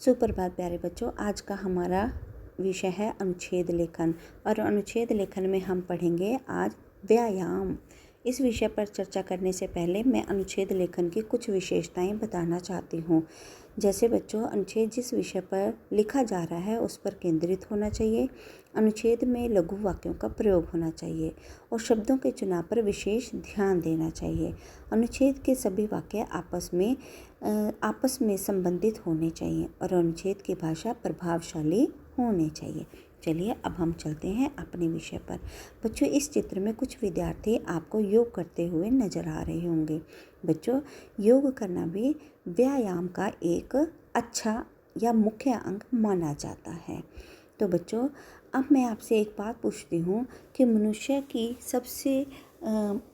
सुप्रभात प्यारे बच्चों। आज का हमारा विषय है अनुच्छेद लेखन और अनुच्छेद लेखन में हम पढ़ेंगे आज व्यायाम। इस विषय पर चर्चा करने से पहले मैं अनुच्छेद लेखन की कुछ विशेषताएं बताना चाहती हूँ। जैसे बच्चों, अनुच्छेद जिस विषय पर लिखा जा रहा है उस पर केंद्रित होना चाहिए। अनुच्छेद में लघु वाक्यों का प्रयोग होना चाहिए और शब्दों के चुनाव पर विशेष ध्यान देना चाहिए। अनुच्छेद के सभी वाक्य आपस में संबंधित होने चाहिए और अनुच्छेद की भाषा प्रभावशाली होनी चाहिए। चलिए अब हम चलते हैं अपने विषय पर। बच्चों, इस चित्र में कुछ विद्यार्थी आपको योग करते हुए नजर आ रहे होंगे। बच्चों, योग करना भी व्यायाम का एक अच्छा या मुख्य अंग माना जाता है। तो बच्चों, अब मैं आपसे एक बात पूछती हूँ कि मनुष्य की सबसे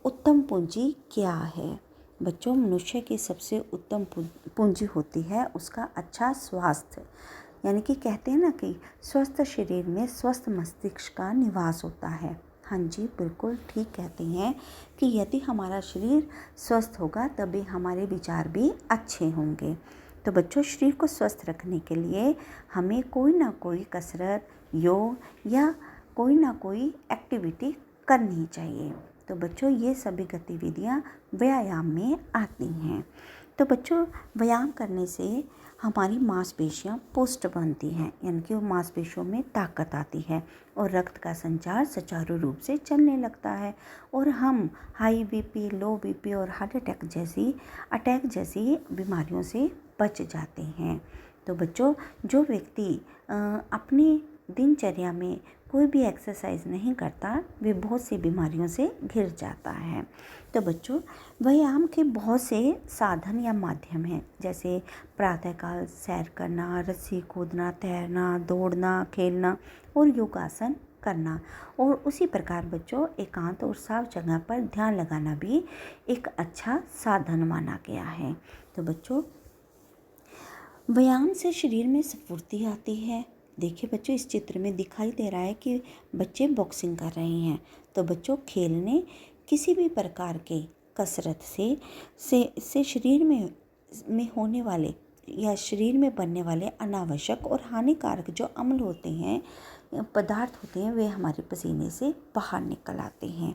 उत्तम पूंजी क्या है? बच्चों, मनुष्य की सबसे उत्तम पूंजी होती है उसका अच्छा स्वास्थ्य। यानी कि कहते हैं ना कि स्वस्थ शरीर में स्वस्थ मस्तिष्क का निवास होता है। हाँ जी, बिल्कुल ठीक कहते हैं कि यदि हमारा शरीर स्वस्थ होगा तभी हमारे विचार भी अच्छे होंगे। तो बच्चों, शरीर को स्वस्थ रखने के लिए हमें कोई ना कोई कसरत, योग या कोई ना कोई एक्टिविटी करनी चाहिए। तो बच्चों, ये सभी गतिविधियाँ व्यायाम में आती हैं। तो बच्चों, व्यायाम करने से हमारी मांसपेशियाँ पुष्ट बनती हैं, यानी कि मांसपेशियों में ताकत आती है और रक्त का संचार सुचारू रूप से चलने लगता है और हम हाई बीपी, लो बीपी और हार्ट अटैक जैसी बीमारियों से बच जाते हैं। तो बच्चों, जो व्यक्ति अपनी दिनचर्या में कोई भी एक्सरसाइज नहीं करता वे बहुत सी बीमारियों से घिर जाता है। तो बच्चों, व्यायाम के बहुत से साधन या माध्यम हैं, जैसे प्रातःकाल सैर करना, रस्सी कूदना, तैरना, दौड़ना, खेलना और योगासन करना। और उसी प्रकार बच्चों, एकांत और साफ जगह पर ध्यान लगाना भी एक अच्छा साधन माना गया है। तो बच्चों, व्यायाम से शरीर में स्फूर्ति आती है। देखिए बच्चों, इस चित्र में दिखाई दे रहा है कि बच्चे बॉक्सिंग कर रहे हैं। तो बच्चों, खेलने किसी भी प्रकार के कसरत से शरीर में होने वाले या शरीर में बनने वाले अनावश्यक और हानिकारक जो अम्ल होते हैं, पदार्थ होते हैं, वे हमारे पसीने से बाहर निकल आते हैं।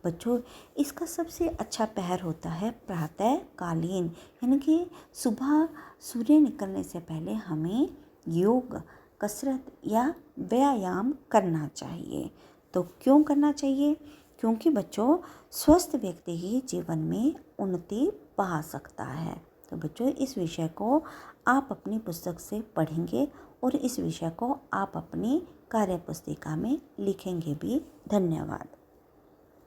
बच्चों, इसका सबसे अच्छा पहर होता है प्रातःकालीन, यानी कि सुबह सूर्य निकलने से पहले हमें योग, कसरत या व्यायाम करना चाहिए। तो क्यों करना चाहिए? क्योंकि बच्चों, स्वस्थ व्यक्ति ही जीवन में उन्नति पा सकता है। तो बच्चों, इस विषय को आप अपनी पुस्तक से पढ़ेंगे और इस विषय को आप अपनी कार्यपुस्तिका में लिखेंगे भी। धन्यवाद।